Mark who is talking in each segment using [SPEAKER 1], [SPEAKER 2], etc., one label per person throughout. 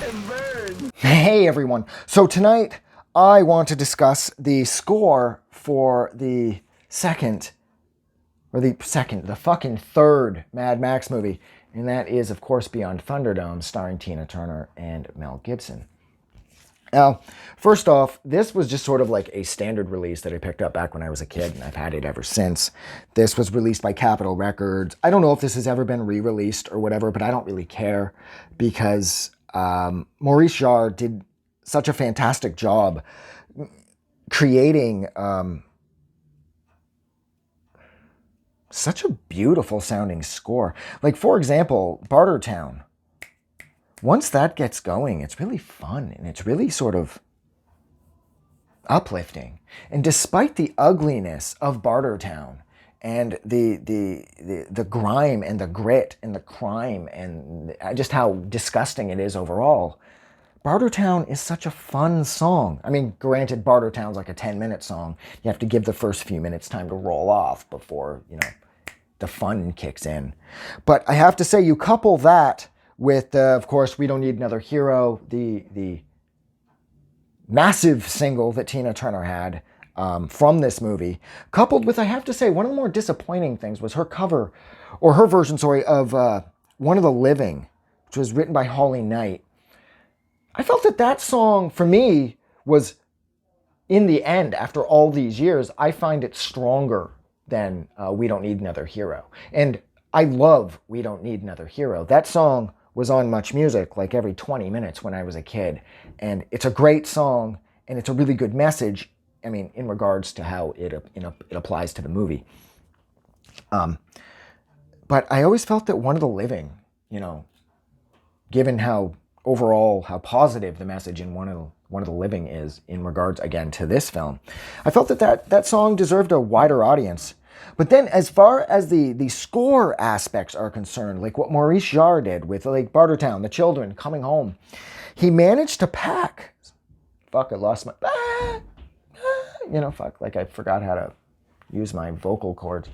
[SPEAKER 1] and burn.
[SPEAKER 2] Hey everyone. So tonight I want to discuss the score for the fucking third Mad Max movie. And that is, of course, Beyond Thunderdome, starring Tina Turner and Mel Gibson. Now, first off, this was just sort of like a standard release that I picked up back when I was a kid, and I've had it ever since. This was released by Capitol Records. I don't know if this has ever been re-released or whatever, but I don't really care because Maurice Jarre did such a fantastic job creating such a beautiful sounding score. Like, for example, Bartertown. Once that gets going, it's really fun and it's really sort of uplifting. And despite the ugliness of Bartertown and the grime and the grit and the crime and just how disgusting it is overall, Bartertown is such a fun song. I mean, granted, Bartertown's like a 10-minute song. You have to give the first few minutes time to roll off before, the fun kicks in. But I have to say, you couple that with, of course, We Don't Need Another Hero, the massive single that Tina Turner had from this movie, coupled with, I have to say, one of the more disappointing things was her cover, or her version, sorry, of One of the Living, which was written by Holly Knight. I felt that song, for me, was, in the end, after all these years, I find it stronger than We Don't Need Another Hero. And I love We Don't Need Another Hero. That song was on Much Music like every 20 minutes when I was a kid. And it's a great song, and it's a really good message, I mean, in regards to how it applies to the movie. But I always felt that One of the Living, given how positive the message in One of the Living is in regards, again, to this film, I felt that song deserved a wider audience. But then as far as the score aspects are concerned, like what Maurice Jarre did with like Bartertown, the children coming home, he managed to pack, I lost my, like I forgot how to use my vocal cords.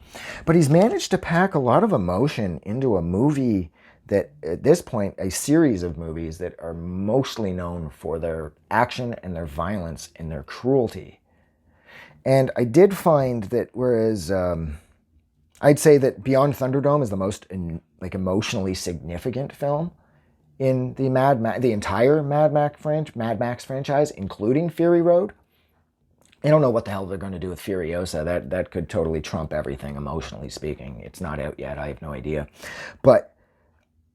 [SPEAKER 2] But he's managed to pack a lot of emotion into a movie that, at this point, a series of movies that are mostly known for their action and their violence and their cruelty. And I did find that whereas I'd say that Beyond Thunderdome is the most emotionally significant film in the entire Mad Max franchise, including Fury Road. I don't know what the hell they're going to do with Furiosa. That could totally trump everything, emotionally speaking. It's not out yet. I have no idea. But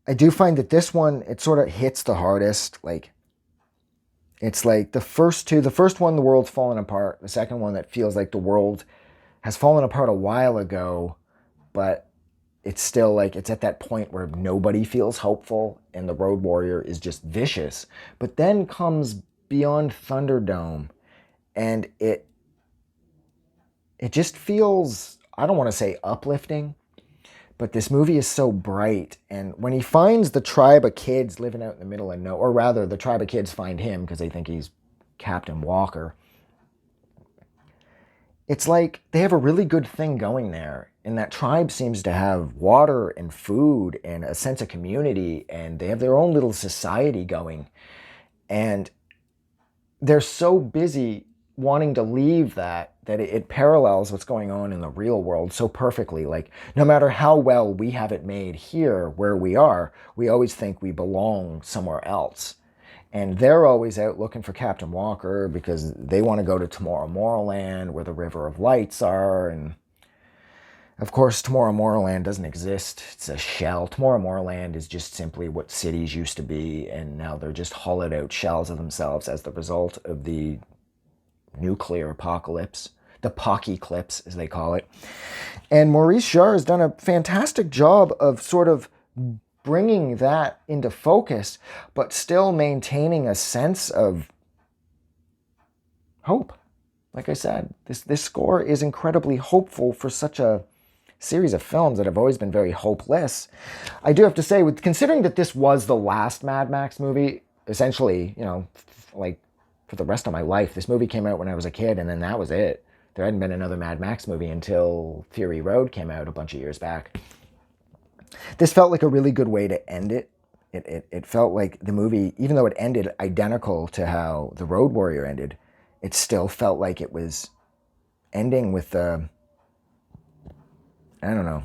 [SPEAKER 2] I do find that this one, it sort of hits the hardest. Like, it's like the first one, the world's fallen apart. The second one, that feels like the world has fallen apart a while ago, but it's still like, it's at that point where nobody feels hopeful and the road warrior is just vicious. But then comes Beyond Thunderdome, and it just feels, I don't want to say uplifting, but this movie is so bright. And when he finds the tribe of kids living out in the middle of nowhere, or rather, the tribe of kids find him because they think he's Captain Walker, it's like they have a really good thing going there. And that tribe seems to have water and food and a sense of community, and they have their own little society going. And they're so busy wanting to leave that it parallels what's going on in the real world so perfectly. Like, no matter how well we have it made here where we are, we always think we belong somewhere else. And they're always out looking for Captain Walker because they want to go to Tomorrowland, where the River of Lights are. And of course, Tomorrowland doesn't exist. It's a shell. Tomorrowland is just simply what cities used to be, and now they're just hollowed out shells of themselves as the result of the nuclear apocalypse, the Pocky-clips, as they call it. And Maurice Jarre has done a fantastic job of sort of bringing that into focus, but still maintaining a sense of hope. Like I said, this score is incredibly hopeful for such a series of films that have always been very hopeless. I do have to say, considering that this was the last Mad Max movie, essentially, like, for the rest of my life. This movie came out when I was a kid, and then that was it. There hadn't been another Mad Max movie until Fury Road came out a bunch of years back. This felt like a really good way to end it. It felt like the movie, even though it ended identical to how The Road Warrior ended, it still felt like it was ending with, I don't know,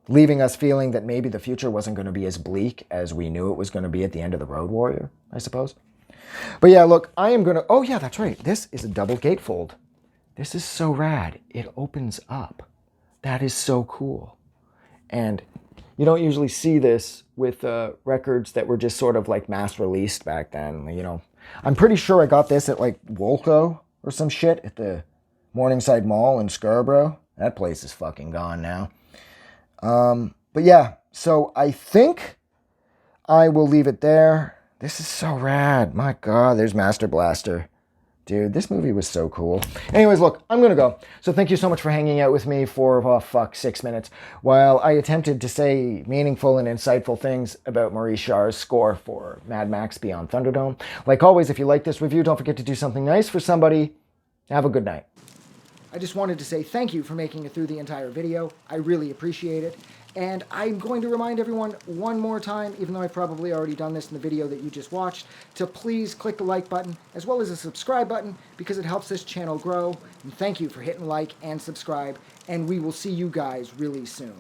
[SPEAKER 2] leaving us feeling that maybe the future wasn't going to be as bleak as we knew it was going to be at the end of The Road Warrior, I suppose. But yeah, look, I am going to... Oh, yeah, that's right. This is a double gatefold. This is so rad. It opens up. That is so cool. And you don't usually see this with records that were just sort of like mass released back then. You know, I'm pretty sure I got this at like Wolco or some shit at the Morningside Mall in Scarborough. That place is fucking gone now. But yeah, so I think I will leave it there. This is so rad. My God, there's Master Blaster. Dude, this movie was so cool. Anyways, look, I'm going to go. So thank you so much for hanging out with me for, 6 minutes, while I attempted to say meaningful and insightful things about Maurice Jarre's score for Mad Max Beyond Thunderdome. Like always, if you like this review, don't forget to do something nice for somebody. Have a good night. I just wanted to say thank you for making it through the entire video. I really appreciate it. And I'm going to remind everyone one more time, even though I've probably already done this in the video that you just watched, to please click the like button as well as the subscribe button because it helps this channel grow. And thank you for hitting like and subscribe, and we will see you guys really soon.